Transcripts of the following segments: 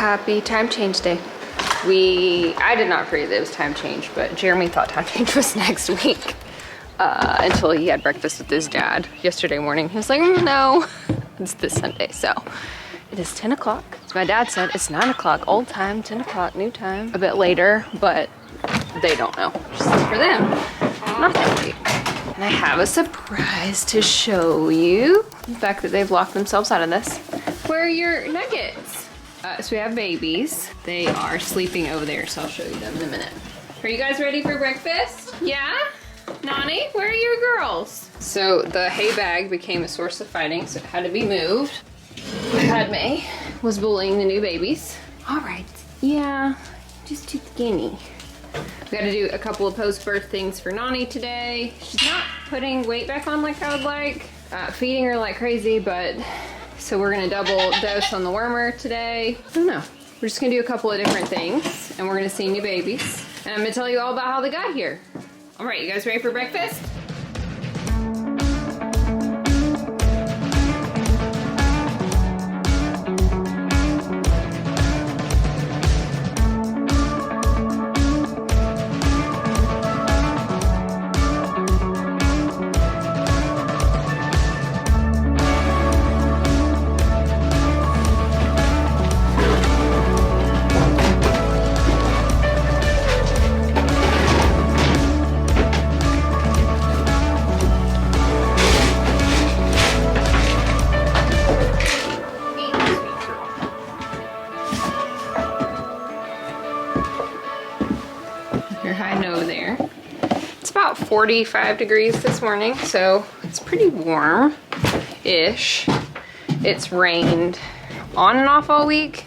Happy time change day. I did not forget that it was time change, but Jeremy thought time change was next week until he had breakfast with his dad yesterday morning. He was like, no, it's this Sunday. So it is 10 o'clock. So my dad said it's 9 o'clock, old time, 10 o'clock, new time. A bit later, but they don't know. Just for them, not that late. And I have a surprise to show you. The fact that they've locked themselves out of this. Where are your nuggets? So we have babies. They are sleeping over there, so I'll show you them in a minute. Are you guys ready for breakfast? Yeah? Nani, where are your girls? So the hay bag became a source of fighting, so it had to be moved. Padme was bullying the new babies. All right, yeah, just too skinny. We gotta do a couple of post-birth things for Nani today. She's not putting weight back on like I would like. Feeding her like crazy, but so we're gonna double dose on the wormer today. I don't know. We're just gonna do a couple of different things and we're gonna see new babies. And I'm gonna tell you all about how they got here. All right, you guys ready for breakfast? Over there. It's about 45 degrees this morning, so it's pretty warm-ish. It's rained on and off all week.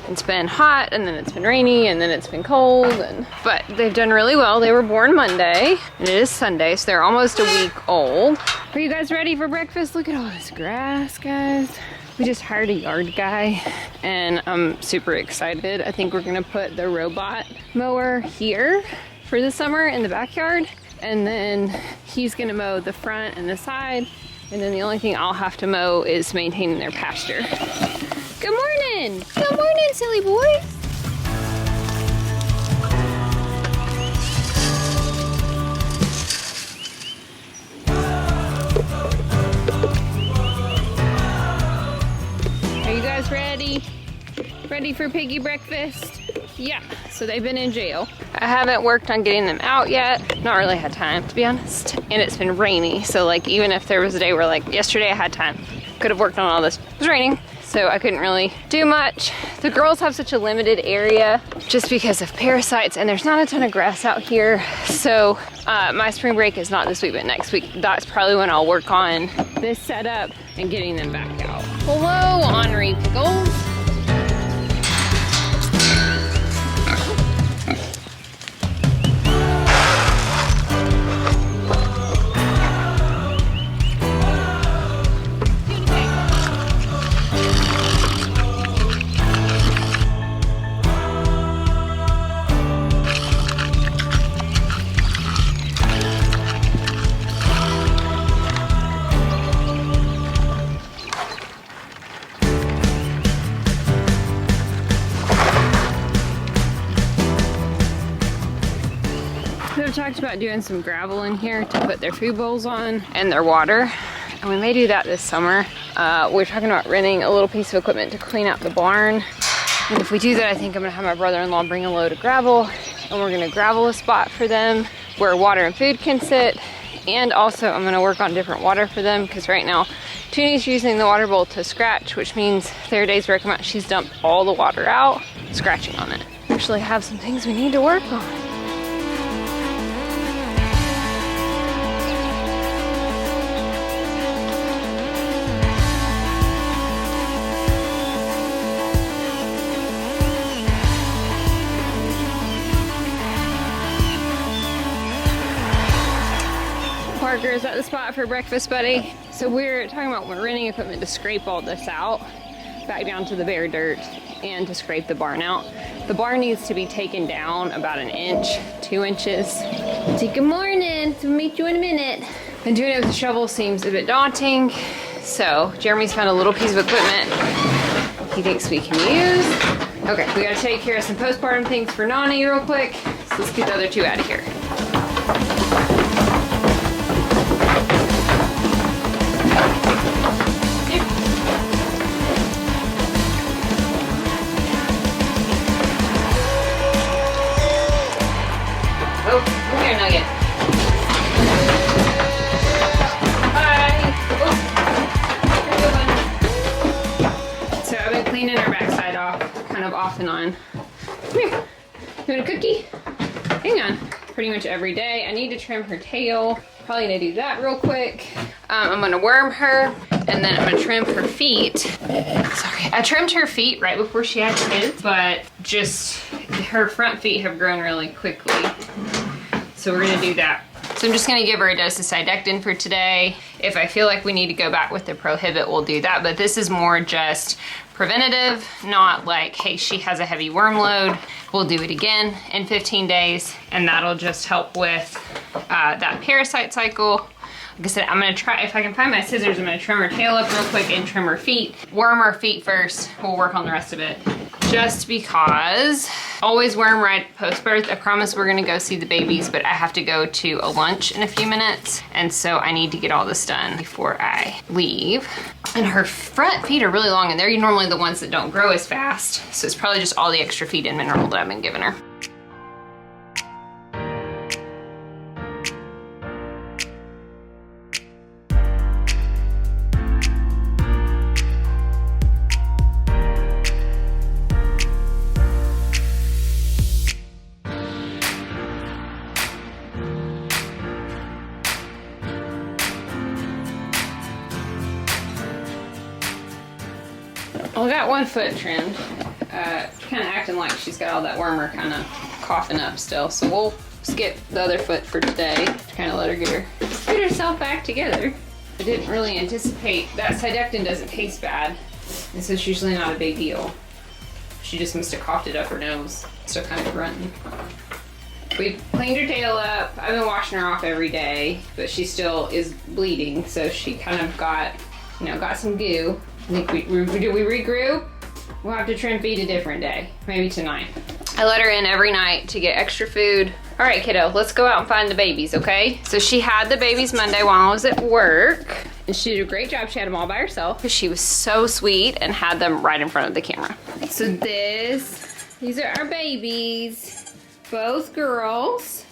It's been hot, and then it's been rainy, and then it's been cold, but they've done really well. They were born Monday, and it is Sunday, so they're almost a week old. Are you guys ready for breakfast? Look at all this grass, guys. We just hired a yard guy and I'm super excited. I think we're gonna put the robot mower here for the summer in the backyard, and then he's gonna mow the front and the side, and then the only thing I'll have to mow is maintaining their pasture. Good morning! Good morning, silly boys! Are you guys ready? Ready for piggy breakfast? Yeah, so they've been in jail. I haven't worked on getting them out yet. Not really had time, to be honest. And it's been rainy, so like even if there was a day where like yesterday I had time, could have worked on all this. It was raining, so I couldn't really do much. The girls have such a limited area just because of parasites, and there's not a ton of grass out here. So my spring break is not this week, but next week. That's probably when I'll work on this setup and getting them back out. Hello, Henri Pickles. We've talked about doing some gravel in here to put their food bowls on and their water, and we may do that this summer. We're talking about renting a little piece of equipment to clean out the barn, and if we do that, I think I'm gonna have my brother-in-law bring a load of gravel, and we're gonna gravel a spot for them where water and food can sit. And also I'm gonna work on different water for them, because right now Toonie's using the water bowl to scratch, which means there are days where I come out, she's dumped all the water out, scratching on it. We actually have some things we need to work on. Parker is at the spot for breakfast, buddy. So we're talking about we're renting equipment to scrape all this out, back down to the bare dirt, and to scrape the barn out. The barn needs to be taken down about an inch, 2 inches. Say good morning, so we'll meet you in a minute. And doing it with the shovel seems a bit daunting, so Jeremy's found a little piece of equipment he thinks we can use. Okay, we gotta take care of some postpartum things for Nani real quick. So let's get the other two out of here. Oh, come here, Nugget. Hi. Oh, so I've been cleaning her backside off, kind of off and on. Come here. You want a cookie? Hang on. Pretty much every day. I need to trim her tail. Probably gonna do that real quick. I'm gonna worm her, and then I'm gonna trim her feet. Sorry, I trimmed her feet right before she had kids, but just her front feet have grown really quickly. So we're gonna do that. So I'm just gonna give her a dose of Sidectin for today. If I feel like we need to go back with the Prohibit, we'll do that. But this is more just preventative, not like, hey, she has a heavy worm load. We'll do it again in 15 days, and that'll just help with that parasite cycle. Like I said, I'm gonna try, if I can find my scissors, I'm gonna trim her tail up real quick and trim her feet. Worm her feet first, we'll work on the rest of it. Just because, always worm right post-birth. I promise we're gonna go see the babies, but I have to go to a lunch in a few minutes, and so I need to get all this done before I leave. And her front feet are really long, and they're normally the ones that don't grow as fast, so it's probably just all the extra feed and mineral that I've been giving her. Well, I got one foot trimmed. Kind of acting like she's got all that wormer kind of coughing up still. So we'll skip the other foot for today. Kind of let her get herself back together. I didn't really anticipate that Sidectin doesn't taste bad. And so it's usually not a big deal. She just must have coughed it up her nose. Still kind of grunting. We cleaned her tail up. I've been washing her off every day, but she still is bleeding. So she kind of got, got some goo. I think did we regroup? We'll have to trim feed a different day, maybe tonight. I let her in every night to get extra food. All right, kiddo, let's go out and find the babies, okay? So she had the babies Monday while I was at work, and she did a great job. She had them all by herself because she was so sweet and had them right in front of the camera. So these are our babies, both girls.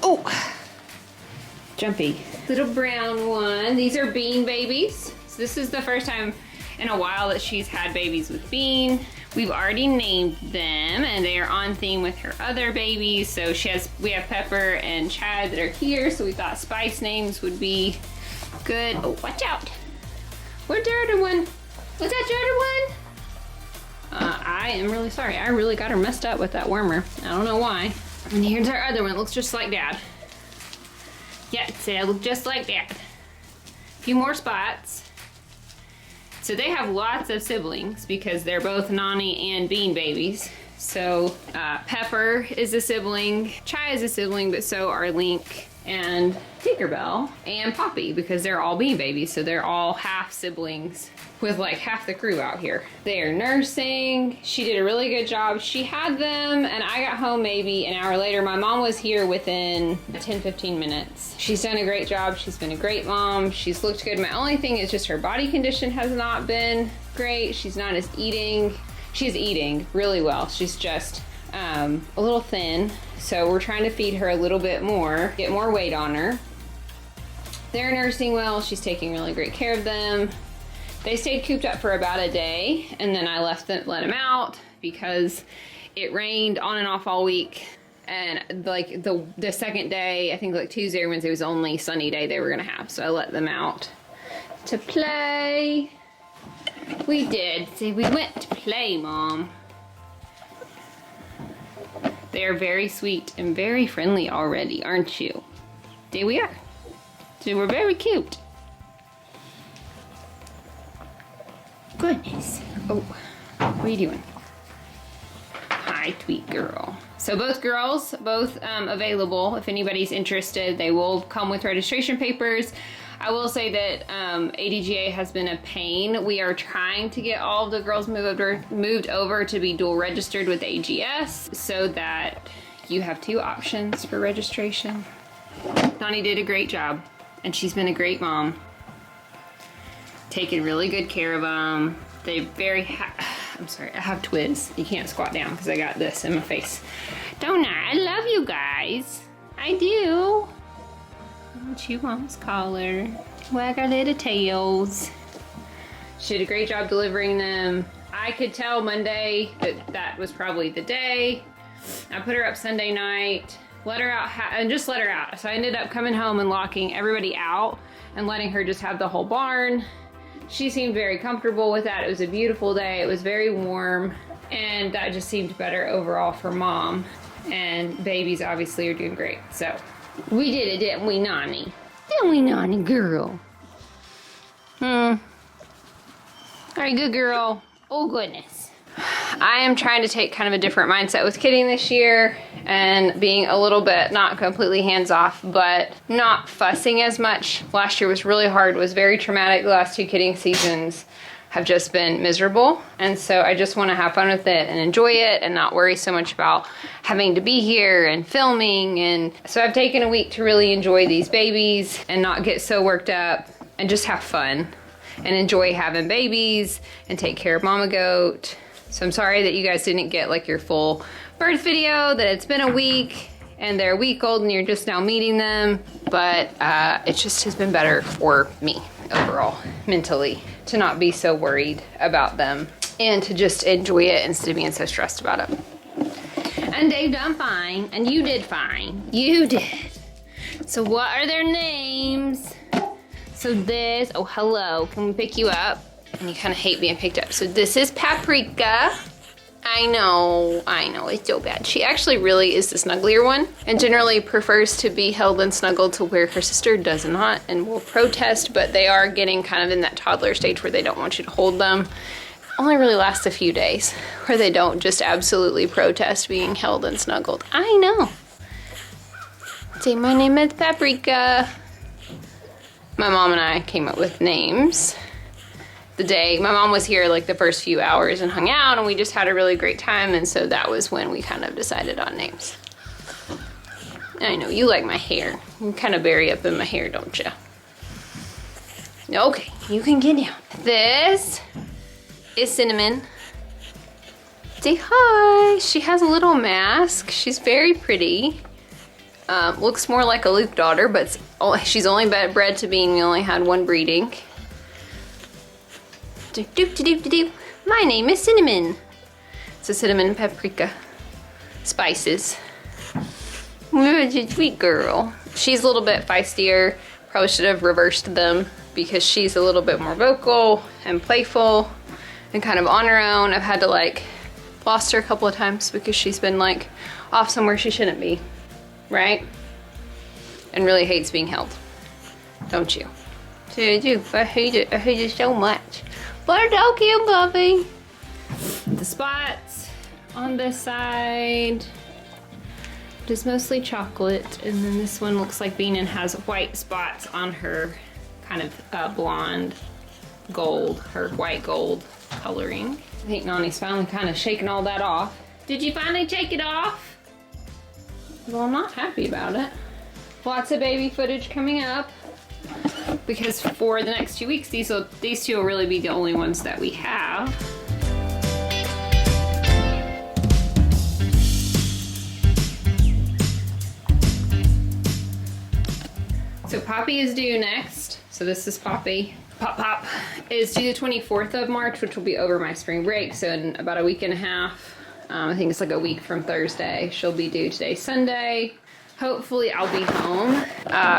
Oh, jumpy. Little brown one. These are Bean babies. So this is the first time in a while that she's had babies with Bean. We've already named them, and they are on theme with her other babies. So we have Pepper and Chad that are here, so we thought spice names would be good. Oh, watch out. Where's the other one? Was that the other one? I am really sorry. I really got her messed up with that wormer. I don't know why. And here's our other one. It looks just like Dad. Yeah, it look just like Dad. A few more spots. So they have lots of siblings because they're both Nani and Bean babies. So Pepper is a sibling, Chai is a sibling, but so are Link and Tinkerbell and Poppy because they're all Bean babies. So they're all half siblings with like half the crew out here. They are nursing. She did a really good job. She had them and I got home maybe an hour later. My mom was here within 10-15 minutes. She's done a great job. She's been a great mom. She's looked good. My only thing is just her body condition has not been great. She's not as eating. She's eating really well. She's just a little thin. So we're trying to feed her a little bit more, get more weight on her. They're nursing well. She's taking really great care of them. They stayed cooped up for about a day, and then I let them out because it rained on and off all week. And like the second day, I think like Tuesday or Wednesday was the only sunny day they were gonna have. So I let them out to play. We did. See, we went to play, Mom. They are very sweet and very friendly already, aren't you? There we are. So we're very cute. Goodness. Oh, what are you doing? Hi, Tweet Girl. So both girls, available if anybody's interested. They will come with registration papers. I will say that ADGA has been a pain. We are trying to get all of the girls moved over to be dual registered with AGS so that you have 2 options for registration. Donnie did a great job, and she's been a great mom. Taking really good care of them. They I'm sorry, I have twins. You can't squat down because I got this in my face. Don't I? I love you guys. I do. I'll chew mom's collar. Wag our little tails. She did a great job delivering them. I could tell Monday that was probably the day. I put her up Sunday night, let her out, and just let her out. So I ended up coming home and locking everybody out and letting her just have the whole barn. She seemed very comfortable with that. It was a beautiful day. It was very warm, and that just seemed better overall for mom. And babies obviously are doing great. So we did it, didn't we, Nani? Didn't we, Nani girl? Are you good, girl? Oh, goodness. I am trying to take kind of a different mindset with kidding this year and being a little bit not completely hands-off, but not fussing as much. Last year was really hard, was very traumatic. The last 2 kidding seasons have just been miserable. And so I just want to have fun with it and enjoy it and not worry so much about having to be here and filming. And so I've taken a week to really enjoy these babies and not get so worked up and just have fun and enjoy having babies and take care of Mama Goat. So I'm sorry that you guys didn't get like your full birth video, that it's been a week and they're a week old and you're just now meeting them. But it just has been better for me overall, mentally, to not be so worried about them and to just enjoy it instead of being so stressed about it. And Dave done fine, and you did fine. You did. So what are their names? So this, oh hello, can we pick you up? And you kind of hate being picked up. So this is Paprika. I know, it's so bad. She actually really is the snugglier one and generally prefers to be held and snuggled to where her sister does not and will protest, but they are getting kind of in that toddler stage where they don't want you to hold them. Only really lasts a few days where they don't just absolutely protest being held and snuggled. I know. Say, my name is Paprika. My mom and I came up with names the day my mom was here, like the first few hours, and hung out, and we just had a really great time, and so that was when we kind of decided on names. I know you like my hair. You kind of bury up in my hair, don't you? Okay, you can get down. This is Cinnamon. Say hi. She has a little mask. She's very pretty. Looks more like a Luke daughter, but she's only bred to being, we only had 1 breeding. My name is Cinnamon. So cinnamon and paprika spices. Such a sweet girl. She's a little bit feistier. Probably should have reversed them because she's a little bit more vocal and playful and kind of on her own. I've had to like lost her a couple of times because she's been like off somewhere she shouldn't be, right? And really hates being held, don't you? So I do. I hate it so much. But so cute, puppy. The spots on this side is mostly chocolate, and then this one looks like Beanin has white spots on her kind of blonde gold, her white gold coloring. I think Nani's finally kind of shaking all that off. Did you finally take it off? Well, I'm not happy about it. Lots of baby footage coming up, because for the next 2 weeks, these 2 will really be the only ones that we have. So Poppy is due next. So this is Poppy. Pop is due the 24th of March, which will be over my spring break. So in about a week and a half, I think it's like a week from Thursday. She'll be due today, Sunday. Hopefully I'll be home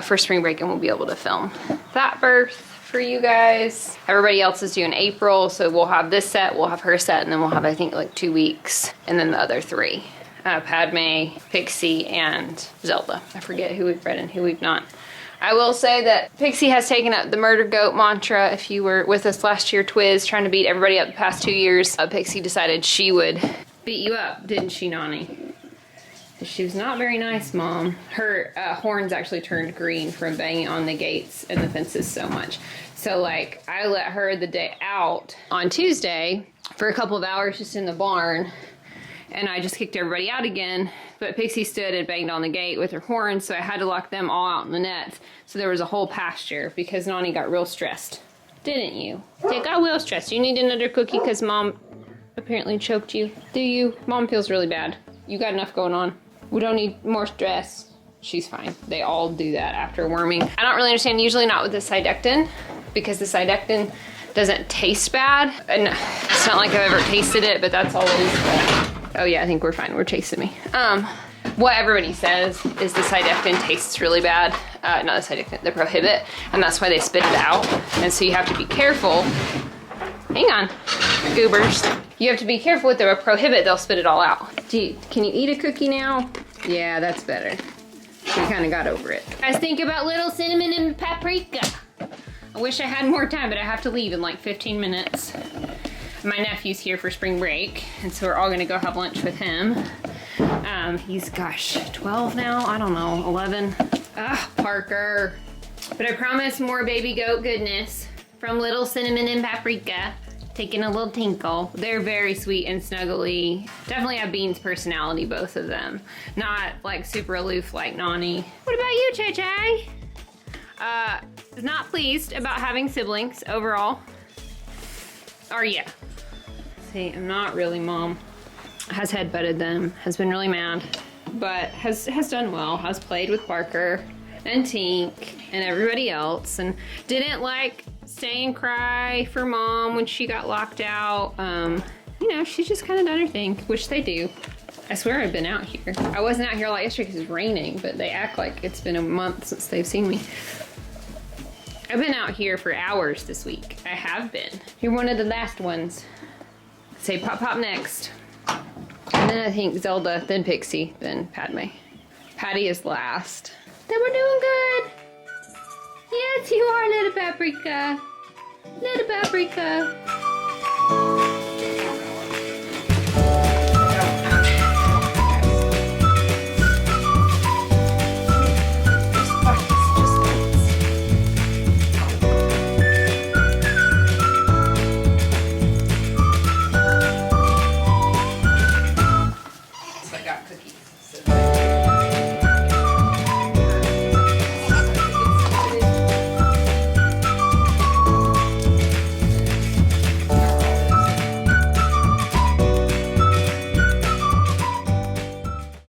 for spring break and we'll be able to film that birth for you guys. Everybody else is due in April, so we'll have this set, we'll have her set, and then we'll have, I think, like 2 weeks, and then the other 3. Padme, Pixie, and Zelda. I forget who we've read and who we've not. I will say that Pixie has taken up the murder goat mantra. If you were with us last year, Twiz, trying to beat everybody up the past 2 years, Pixie decided she would beat you up, didn't she, Nani? She was not very nice, Mom. Her horns actually turned green from banging on the gates and the fences so much. So, like, I let her the day out on Tuesday for a couple of hours just in the barn, and I just kicked everybody out again. But Pixie stood and banged on the gate with her horns, so I had to lock them all out in the nets. So there was a whole pasture because Nani got real stressed. Didn't you? They got real stressed. You need another cookie because Mom apparently choked you. Do you? Mom feels really bad. You got enough going on. We don't need more stress. She's fine. They all do that after worming. I don't really understand, usually not with the Sidectin, because the Sidectin doesn't taste bad. And it's not like I've ever tasted it, but that's always oh yeah, I think we're fine. We're chasing me. What everybody says is the Sidectin tastes really bad. Not the Sidectin, the Prohibit, and that's why they spit it out. And so you have to be careful. Hang on, goobers. You have to be careful with the Prohibit, they'll spit it all out. Can you eat a cookie now? Yeah, that's better. We kind of got over it. Guys, think about little cinnamon and paprika. I wish I had more time, but I have to leave in like 15 minutes. My nephew's here for spring break, and so we're all gonna go have lunch with him. He's, gosh, 12 now? I don't know, 11. Ah, Parker. But I promise more baby goat goodness from little cinnamon and paprika. Taking a little tinkle. They're very sweet and snuggly. Definitely have Bean's personality, both of them. Not like super aloof like Nani. What about you, Chai Chai? Not pleased about having siblings overall. Or yeah. See, I'm not really, Mom. Has headbutted them, has been really mad, but has done well, has played with Parker and Tink and everybody else, and didn't like stay and cry for Mom when she got locked out. You know, she's just kind of done her thing, which they do. I swear I've been out here. I wasn't out here a lot yesterday because it's raining, but they act like it's been a month since they've seen me. I've been out here for hours this week. I have been. You're one of the last ones. Say Pop Pop next. And then I think Zelda, then Pixie, then Padme. Patty is last. Then we're doing good. Yes, you are, little paprika. Little paprika.